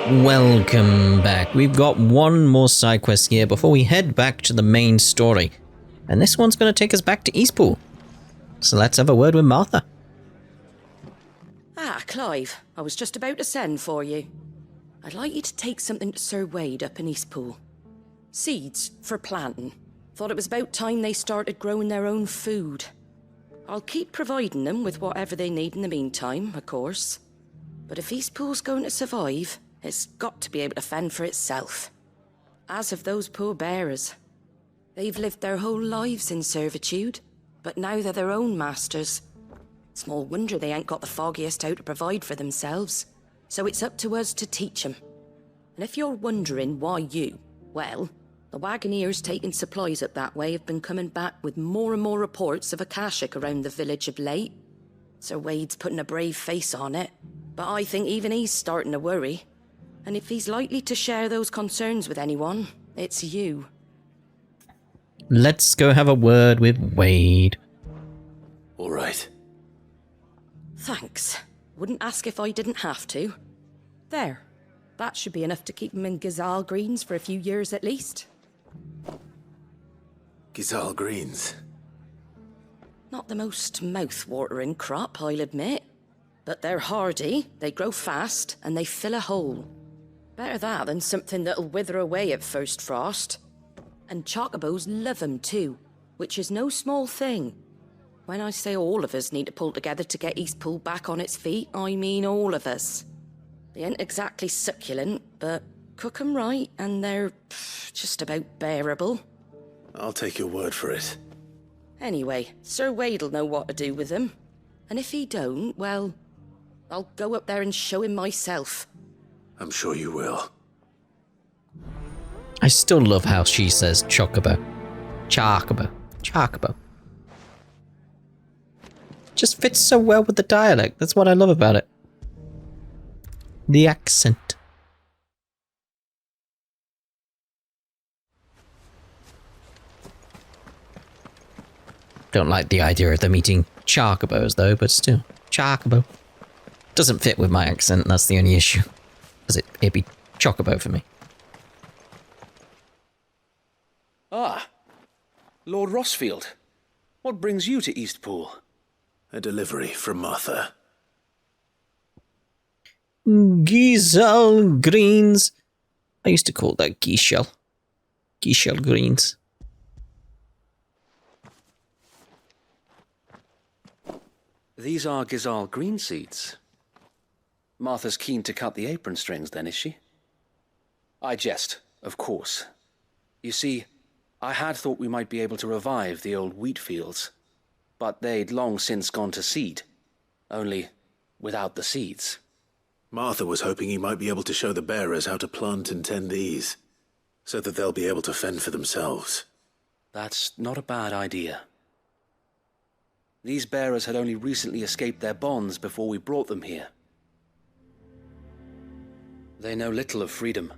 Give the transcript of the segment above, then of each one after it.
Welcome back. We've got one more side quest here before we head back to the main story. And this one's going to take us back to Eastpool. So let's have a word with Martha. Ah, Clive, I was just about to send for you. I'd like you to take something to Sir Wade up in Eastpool. Seeds for planting. Thought it was about time they started growing their own food. I'll keep providing them with whatever they need in the meantime, of course. But if Eastpool's going to survive, it's got to be able to fend for itself. As of those poor bearers. They've lived their whole lives in servitude, but now they're their own masters. Small wonder they ain't got the foggiest how to provide for themselves. So it's up to us to teach them. And if you're wondering why you, well, the wagoneers taking supplies up that way have been coming back with more and more reports of Akashic around the village of late. Sir Wade's putting a brave face on it, but I think even he's starting to worry. And if he's likely to share those concerns with anyone, it's you. Let's go have a word with Wade. All right. Thanks. Wouldn't ask if I didn't have to. There. That should be enough to keep him in Gazal Greens for a few years at least. Gazal Greens. Not the most mouth-watering crop, I'll admit. But they're hardy, they grow fast, and they fill a hole. Better that than something that'll wither away at first frost. And chocobos love 'em too, which is no small thing. When I say all of us need to pull together to get Eastpool back on its feet, I mean all of us. They ain't exactly succulent, but cook 'em right and they're just about bearable. I'll take your word for it. Anyway, Sir Wade'll know what to do with them. And if he don't, well, I'll go up there and show him myself. I'm sure you will. I still love how she says chocobo. Chocobo. Chocobo. Just fits so well with the dialect. That's what I love about it. The accent. Don't like the idea of them eating chocobos though, but still. Chocobo. Doesn't fit with my accent, that's the only issue. Because it'd be chocobo for me. Ah, Lord Rossfield. What brings you to Eastpool? A delivery from Martha. Gazal Greens. I used to call that Geeshel. Geeshel Greens. These are Gazal green seeds. Martha's keen to cut the apron strings then, is she? I jest, of course. You see, I had thought we might be able to revive the old wheat fields, but they'd long since gone to seed, only without the seeds. Martha was hoping he might be able to show the bearers how to plant and tend these, so that they'll be able to fend for themselves. That's not a bad idea. These bearers had only recently escaped their bonds before we brought them here. They know little of freedom,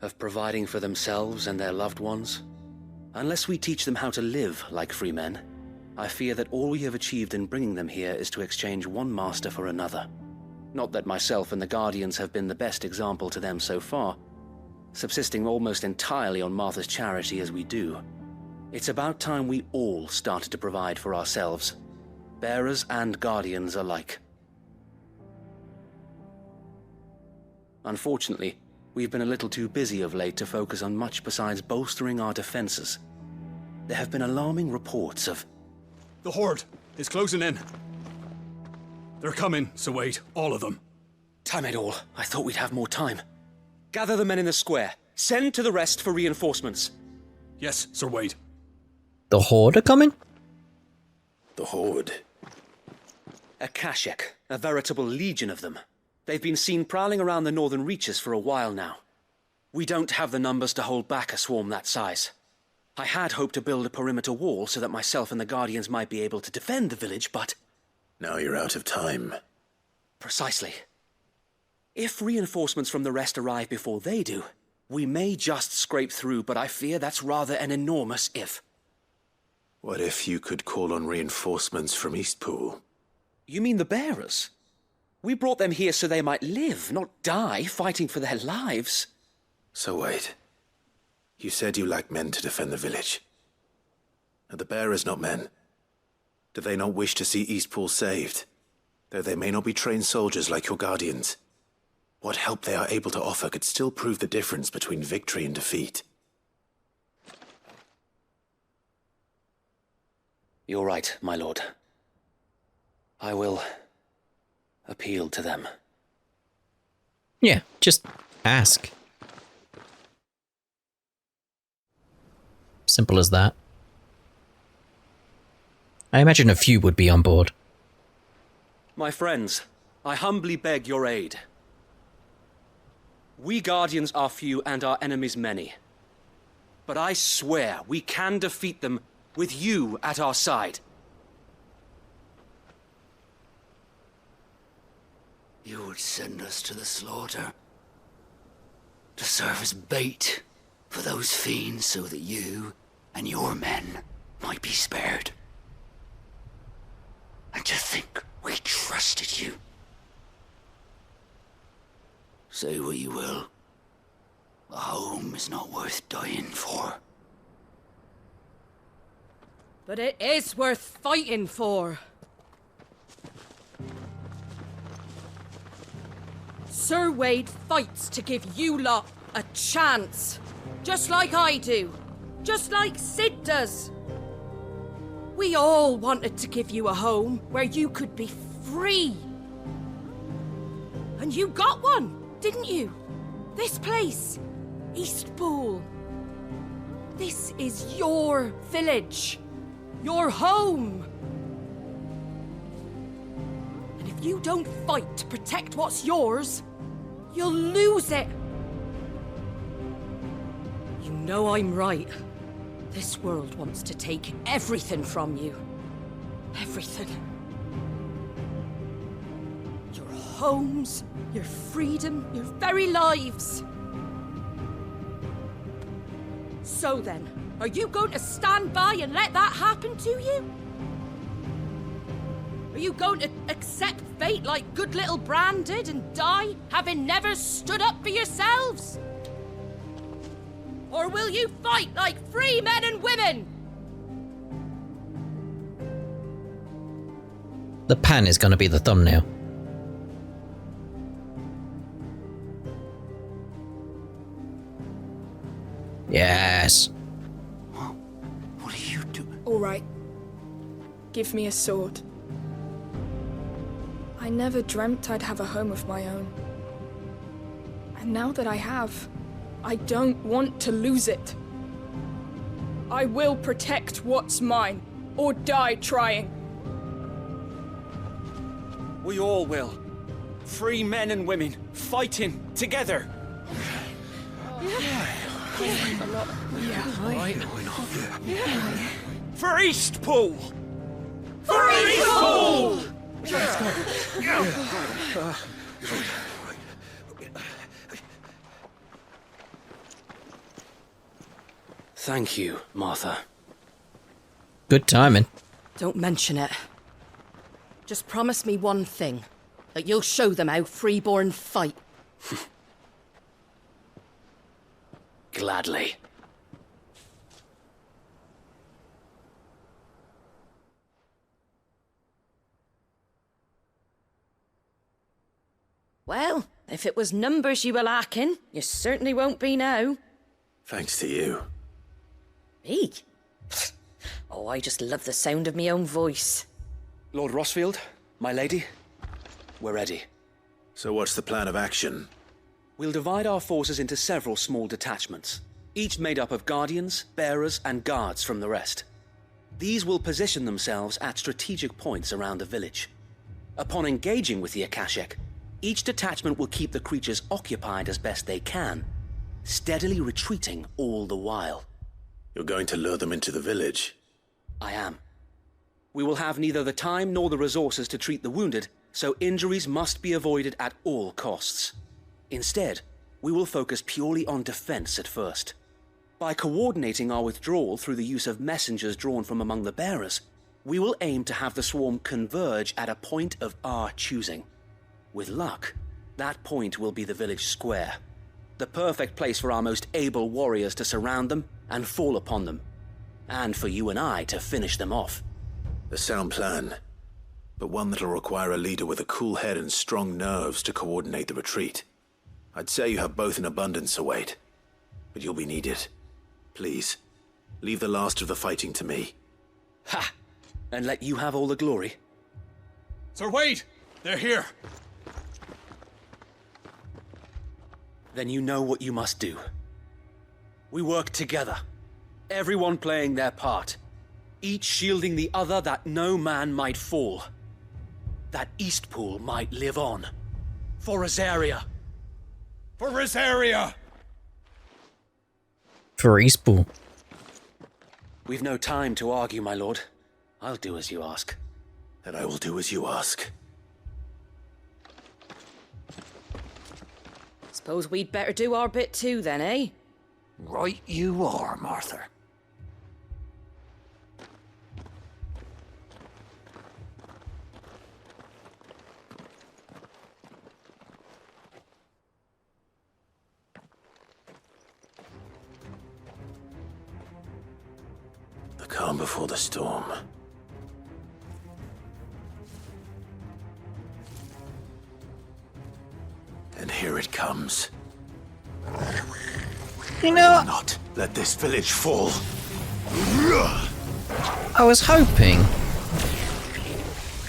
of providing for themselves and their loved ones. Unless we teach them how to live like free men, I fear that all we have achieved in bringing them here is to exchange one master for another. Not that myself and the Guardians have been the best example to them so far, subsisting almost entirely on Martha's charity as we do. It's about time we all started to provide for ourselves, bearers and Guardians alike. Unfortunately, we've been a little too busy of late to focus on much besides bolstering our defenses. There have been alarming reports of... The Horde is closing in. They're coming, Sir Wade, all of them. Damn it all, I thought we'd have more time. Gather the men in the square. Send to the rest for reinforcements. Yes, Sir Wade. The Horde are coming? The Horde. Akashic, a veritable legion of them. They've been seen prowling around the northern reaches for a while now. We don't have the numbers to hold back a swarm that size. I had hoped to build a perimeter wall so that myself and the Guardians might be able to defend the village, but... Now you're out of time. Precisely. If reinforcements from the rest arrive before they do, we may just scrape through, but I fear that's rather an enormous if. What if you could call on reinforcements from Eastpool? You mean the bearers? We brought them here so they might live, not die fighting for their lives. So wait. You said you lack men to defend the village. Are the bearers not men? Do they not wish to see Eastpool saved? Though they may not be trained soldiers like your guardians, what help they are able to offer could still prove the difference between victory and defeat. You're right, my lord. I will appeal to them. Yeah, just ask. Simple as that. I imagine a few would be on board. My friends, I humbly beg your aid. We Guardians are few and our enemies many. But I swear we can defeat them with you at our side. You would send us to the slaughter, to serve as bait for those fiends so that you and your men might be spared. And to think we trusted you. Say what you will, a home is not worth dying for. But it is worth fighting for. Sir Wade fights to give you lot a chance. Just like I do. Just like Sid does. We all wanted to give you a home where you could be free. And you got one, didn't you? This place, Eastpool. This is your village. Your home. And if you don't fight to protect what's yours, you'll lose it. You know I'm right. This world wants to take everything from you. Everything. Your homes, your freedom, your very lives. So then, are you going to stand by and let that happen to you? Are you going to accept fate like good little Bran did and die, having never stood up for yourselves? Or will you fight like free men and women? The pan is going to be the thumbnail. Yes. What are you doing? All right. Give me a sword. I never dreamt I'd have a home of my own. And now that I have, I don't want to lose it. I will protect what's mine, or die trying. We all will. Free men and women, fighting together. For Eastpool! For Eastpool! Thank you, Martha. Good timing. Don't mention it. Just promise me one thing. That you'll show them how freeborn fight. Gladly. Well, if it was numbers you were lacking, you certainly won't be now. Thanks to you. Me? Oh, I just love the sound of me own voice. Lord Rossfield, my lady, we're ready. So what's the plan of action? We'll divide our forces into several small detachments, each made up of guardians, bearers, and guards from the rest. These will position themselves at strategic points around the village. Upon engaging with the Akashic, each detachment will keep the creatures occupied as best they can, steadily retreating all the while. You're going to lure them into the village? I am. We will have neither the time nor the resources to treat the wounded, so injuries must be avoided at all costs. Instead, we will focus purely on defense at first. By coordinating our withdrawal through the use of messengers drawn from among the bearers, we will aim to have the swarm converge at a point of our choosing. With luck, that point will be the village square. The perfect place for our most able warriors to surround them and fall upon them. And for you and I to finish them off. A sound plan, but one that'll require a leader with a cool head and strong nerves to coordinate the retreat. I'd say you have both in abundance, Sir Wade, but you'll be needed. Please, leave the last of the fighting to me. Ha! And let you have all the glory? Sir Wade! They're here! Then you know what you must do. We work together, everyone playing their part, each shielding the other that no man might fall, that Eastpool might live on. For Rosaria! For Rosaria! For Eastpool. We've no time to argue, my lord. I'll do as you ask. And I will do as you ask. Suppose we'd better do our bit too then, eh? Right you are, Martha. The calm before the storm. And here it comes. You know, Not let this village fall. I was hoping,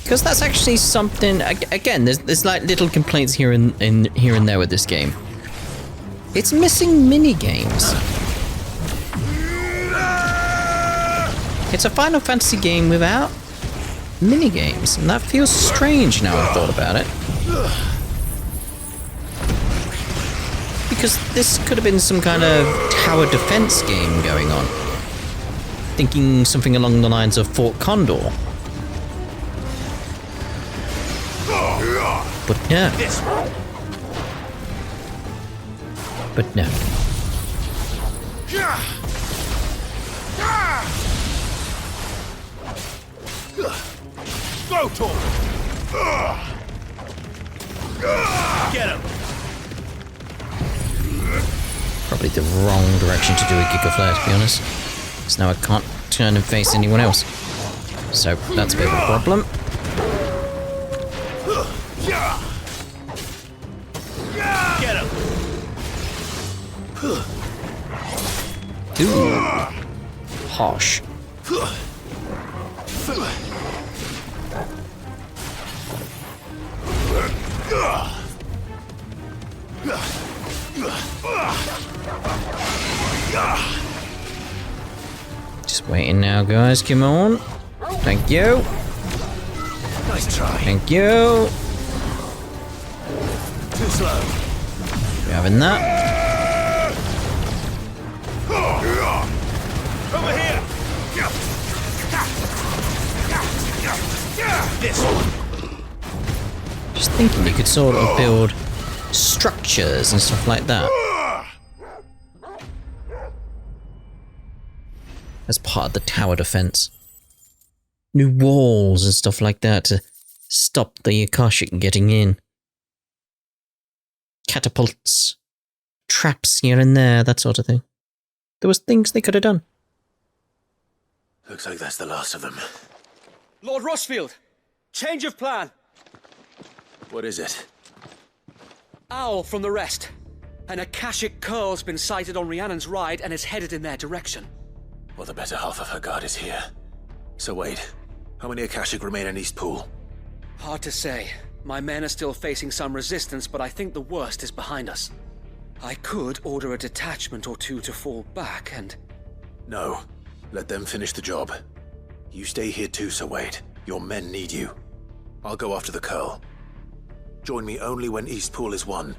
because that's actually something. Again, there's like little complaints here and there with this game. It's missing mini games. It's a Final Fantasy game without mini games, and that feels strange now I've thought about it. Because this could have been some kind of tower defense game going on. Thinking something along the lines of Fort Condor. But no. But no. Go, Tor! Get him! Probably the wrong direction to do a Giga Flare, to be honest. Because now I can't turn and face anyone else. So that's a bit of a problem. Get him! Ooh. Harsh. Just waiting now, guys. Come on. Thank you. Nice try. Thank you. Too slow. You having that? Over here! This one! Just thinking you could sort of build structures and stuff like that as part of the tower defense. New walls and stuff like that to stop the Akashic getting in. Catapults, traps here and there, that sort of thing. There was things they could have done. Looks like that's the last of them. Lord Rossfield! Change of plan! What is it? Owl from the rest. An Akashic curl's been sighted on Rhiannon's ride and is headed in their direction. Well, the better half of her guard is here. So Wade, how many Akashic remain in Eastpool? Hard to say. My men are still facing some resistance, but I think the worst is behind us. I could order a detachment or two to fall back and... No. Let them finish the job. You stay here too, Sir Wade. Your men need you. I'll go after the curl. Join me only when Eastpool is won.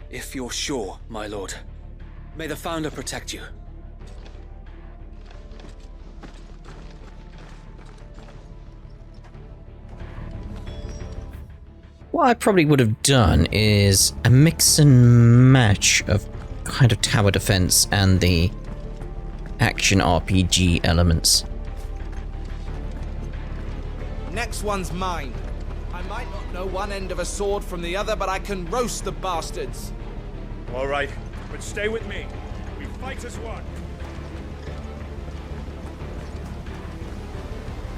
If you're sure, my lord. May the Founder protect you. What I probably would have done is a mix and match of kind of tower defense and the action RPG elements. Next one's mine. I'm might not know one end of a sword from the other, but I can roast the bastards. All right, but stay with me. We fight as one.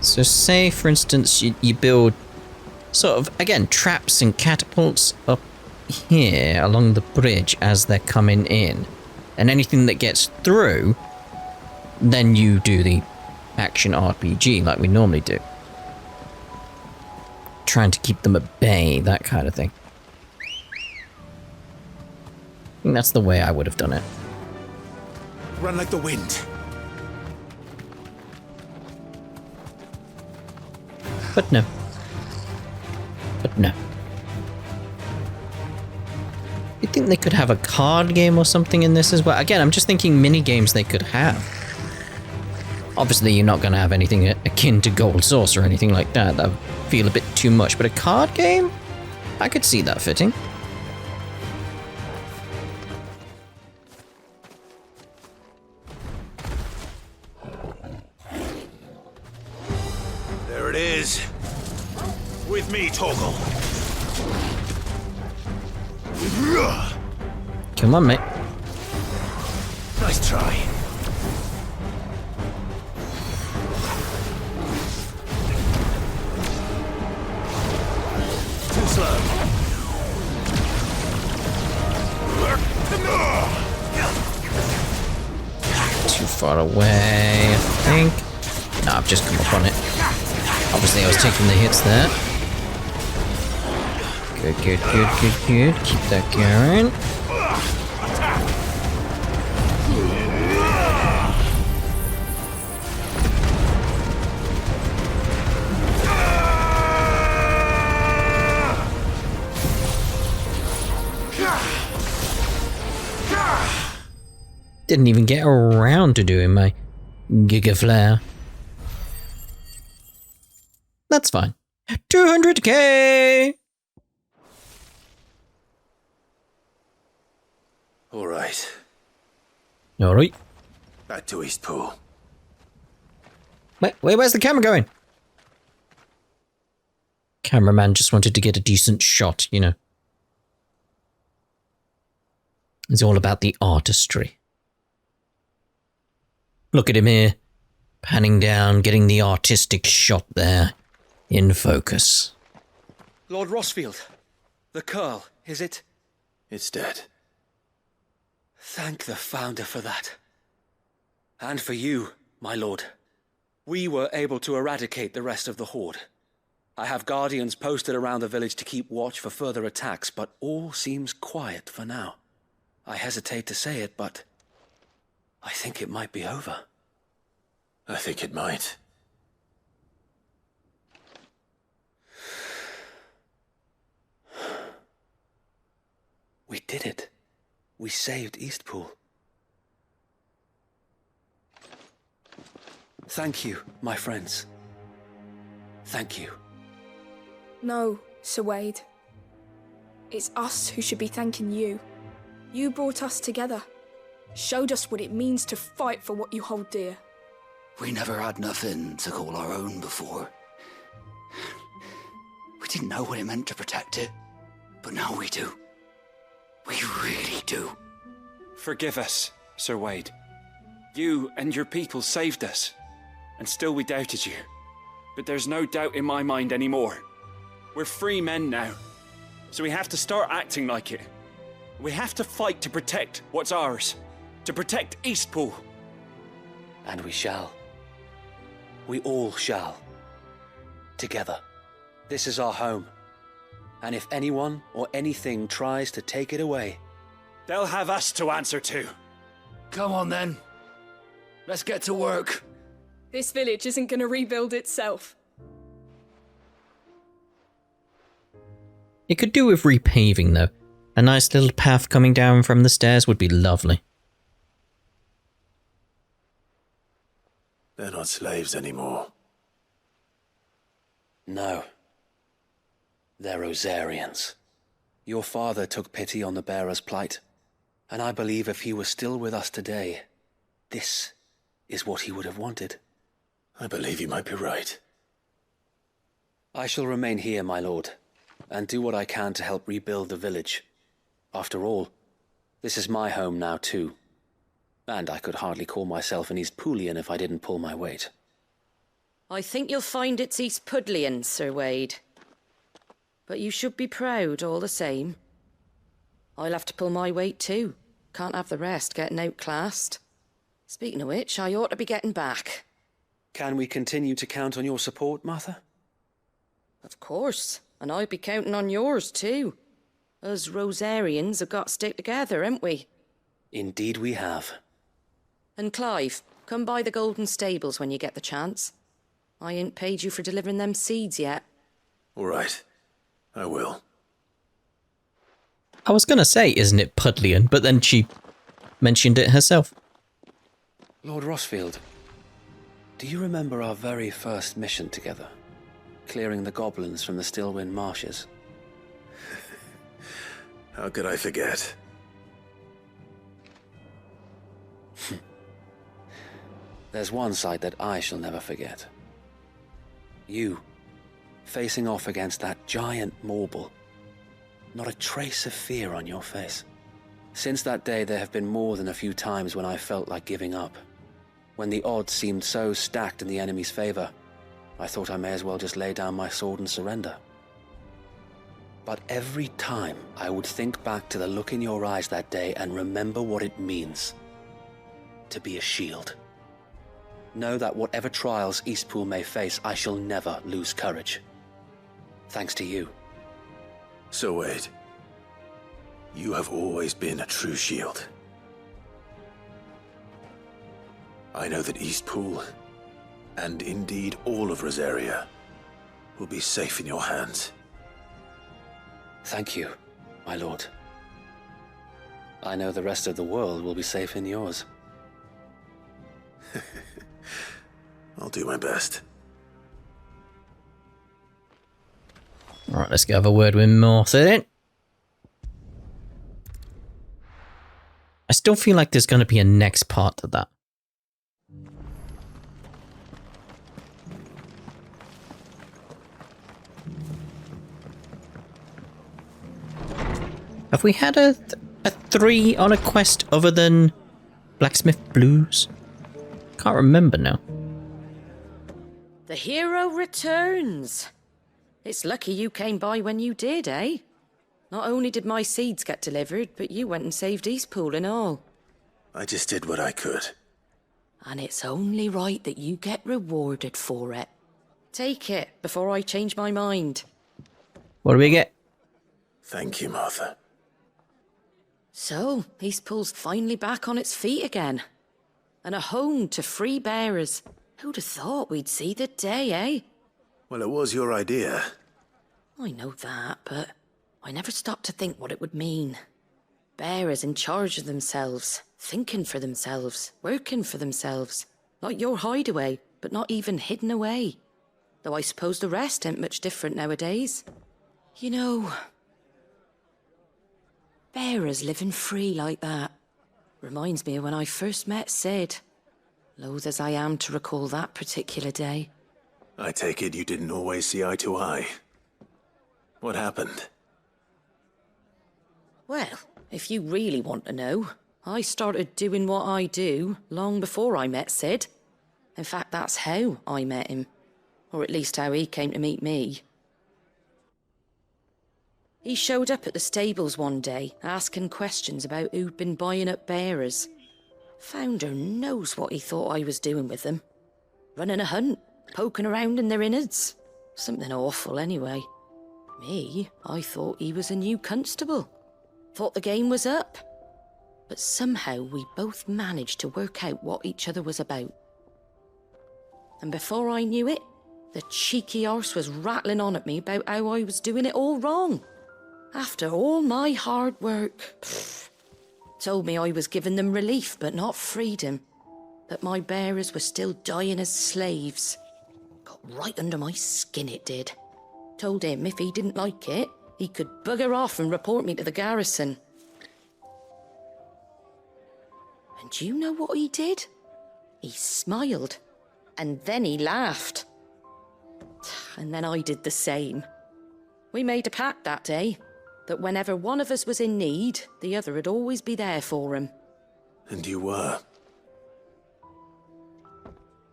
So say, for instance, you build sort of, again, traps and catapults up here along the bridge as they're coming in. And anything that gets through, then you do the action RPG like we normally do. Trying to keep them at bay, that kind of thing. I think that's the way I would have done it. Run like the wind. But no. But no. You think they could have a card game or something in this as well? Again, I'm just thinking mini games they could have. Obviously, you're not going to have anything akin to Gold Source or anything like that. That would feel a bit too much. But a card game? I could see that fitting. There it is. With me, Torgal. Come on, mate. Nice try. Too slow. Too far away, I think. No, I've just come up on it. Obviously, I was taking the hits there. Good, good, good, good, good. Keep that going. Didn't even get around to doing my Giga Flare. That's fine. 200k! All right. Alright. Back to Eastpool. Where's the camera going? Cameraman just wanted to get a decent shot, you know. It's all about the artistry. Look at him here, panning down, getting the artistic shot there, in focus. Lord Rossfield, the Curl, is it? It's dead. Thank the Founder for that. And for you, my lord. We were able to eradicate the rest of the Horde. I have guardians posted around the village to keep watch for further attacks, but all seems quiet for now. I hesitate to say it, but I think it might be over. I think it might. We did it. We saved Eastpool. Thank you, my friends. Thank you. No, Sir Wade. It's us who should be thanking you. You brought us together. Showed us what it means to fight for what you hold dear. We never had nothing to call our own before. We didn't know what it meant to protect it, but now we do. We really do. Forgive us, Sir Wade. You and your people saved us, and still we doubted you. But there's no doubt in my mind anymore. We're free men now, so we have to start acting like it. We have to fight to protect what's ours, to protect Eastpool. And we shall. We all shall. Together. This is our home. And if anyone or anything tries to take it away, they'll have us to answer to. Come on then. Let's get to work. This village isn't going to rebuild itself. It could do with repaving, though. A nice little path coming down from the stairs would be lovely. They're not slaves anymore. No. They're Rosarians. Your father took pity on the bearer's plight, and I believe if he was still with us today, this is what he would have wanted. I believe you might be right. I shall remain here, my lord, and do what I can to help rebuild the village. After all, this is my home now too. And I could hardly call myself an Eastpoolian if I didn't pull my weight. I think you'll find it's Eastpudlian, Sir Wade. But you should be proud all the same. I'll have to pull my weight too. Can't have the rest getting outclassed. Speaking of which, I ought to be getting back. Can we continue to count on your support, Martha? Of course, and I'd be counting on yours too. Us Rosarians have got to stick together, haven't we? Indeed we have. And Clive, come by the Golden Stables when you get the chance. I ain't paid you for delivering them seeds yet. All right. I will. I was going to say, isn't it Pudlian? But then she mentioned it herself. Lord Rossfield, do you remember our very first mission together? Clearing the goblins from the Stillwind marshes? How could I forget? There's one sight that I shall never forget. You, facing off against that giant Morble. Not a trace of fear on your face. Since that day, there have been more than a few times when I felt like giving up. When the odds seemed so stacked in the enemy's favor, I thought I may as well just lay down my sword and surrender. But every time I would think back to the look in your eyes that day and remember what it means to be a shield. Know that whatever trials Eastpool may face, I shall never lose courage. Thanks to you. So Wade, you have always been a true shield. I know that Eastpool, and indeed all of Rosaria, will be safe in your hands. Thank you, my lord. I know the rest of the world will be safe in yours. I'll do my best. Alright, let's go have a word with Martha then. I still feel like there's going to be a next part to that. Have we had a 3 on a quest other than Blacksmith Blues? Can't remember now. The hero returns. It's lucky you came by when you did, eh? Not only did my seeds get delivered, but you went and saved Eastpool and all. I just did what I could. And it's only right that you get rewarded for it. Take it before I change my mind. What do we get? Thank you, Martha. So, Eastpool's finally back on its feet again. And a home to free bearers. Who'd have thought we'd see the day, eh? Well, it was your idea. I know that, but I never stopped to think what it would mean. Bearers in charge of themselves, thinking for themselves, working for themselves. Like your hideaway, but not even hidden away. Though I suppose the rest ain't much different nowadays. You know, bearers living free like that reminds me of when I first met Sid. Loath as I am to recall that particular day. I take it you didn't always see eye to eye. What happened? Well, if you really want to know, I started doing what I do long before I met Sid. In fact, that's how I met him. Or at least how he came to meet me. He showed up at the stables one day, asking questions about who'd been buying up bearers. Founder knows what he thought I was doing with them. Running a hunt, poking around in their innards. Something awful anyway. Me, I thought he was a new constable. Thought the game was up. But somehow we both managed to work out what each other was about. And before I knew it, the cheeky arse was rattling on at me about how I was doing it all wrong. After all my hard work. Told me I was giving them relief, but not freedom. That my bearers were still dying as slaves. Got right under my skin, it did. Told him if he didn't like it, he could bugger off and report me to the garrison. And do you know what he did? He smiled. And then he laughed. And then I did the same. We made a pact that day, that whenever one of us was in need, the other would always be there for him. And you were?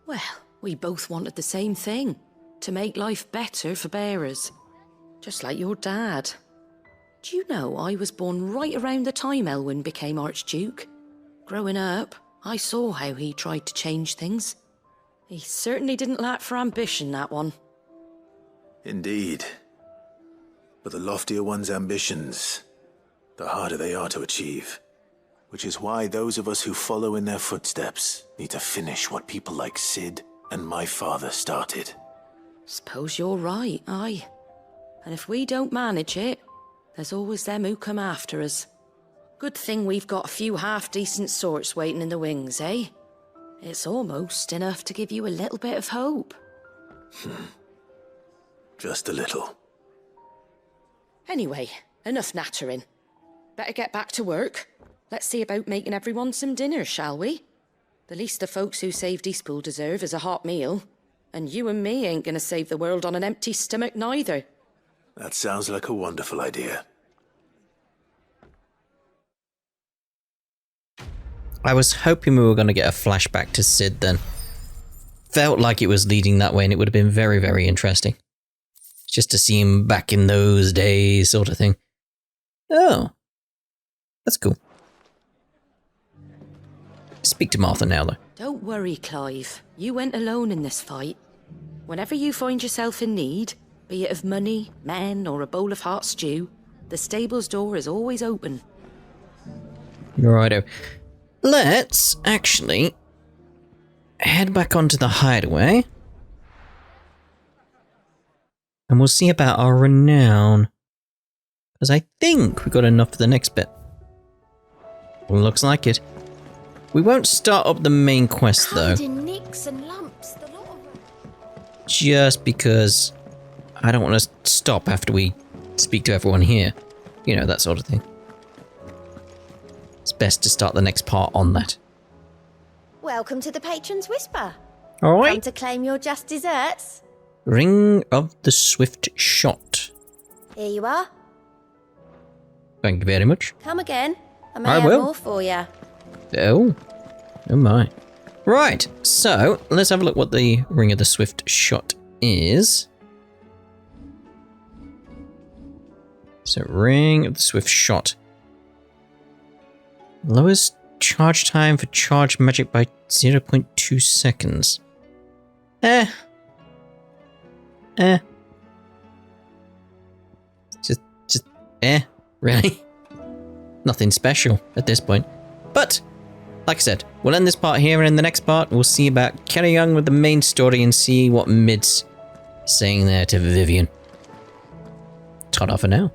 Well, we both wanted the same thing, to make life better for bearers. Just like your dad. Do you know I was born right around the time Elwyn became Archduke? Growing up, I saw how he tried to change things. He certainly didn't lack for ambition, that one. Indeed. But the loftier one's ambitions, the harder they are to achieve. Which is why those of us who follow in their footsteps need to finish what people like Sid and my father started. Suppose you're right, aye. And if we don't manage it, there's always them who come after us. Good thing we've got a few half-decent sorts waiting in the wings, eh? It's almost enough to give you a little bit of hope. Just a little. Anyway, enough nattering. Better get back to work. Let's see about making everyone some dinner, shall we? The least the folks who saved Eastpool deserve is a hot meal. And you and me ain't gonna save the world on an empty stomach neither. That sounds like a wonderful idea. I was hoping we were going to get a flashback to Sid then. Felt like it was leading that way and it would have been very, very interesting. Just to see him back in those days sort of thing. Oh. That's cool. Speak to Martha now though. Don't worry, Clive. You went alone in this fight. Whenever you find yourself in need, be it of money, men, or a bowl of hot stew, the stable's door is always open. Righto. Let's actually head back onto the hideaway. And we'll see about our renown. Because I think we got enough for the next bit. Looks like it. We won't start up the main quest though. In nicks and lumps, the lot of them. Just because I don't want to stop after we speak to everyone here. You know, that sort of thing. It's best to start the next part on that. Welcome to the Patron's Whisper. Alright. Come to claim your just desserts. Ring of the Swift Shot. Here you are. Thank you very much. Come again. I may I have will. more for you. Oh. Oh my. Right, so let's have a look what the Ring of the Swift Shot is. So, Ring of the Swift Shot. Lowers charge time for charge magic by 0.2 seconds. Just, really? Nothing special at this point. But, like I said, we'll end this part here, and in the next part, we'll see about carrying on with the main story and see what Mid's saying there to Vivian. Ta-da for now.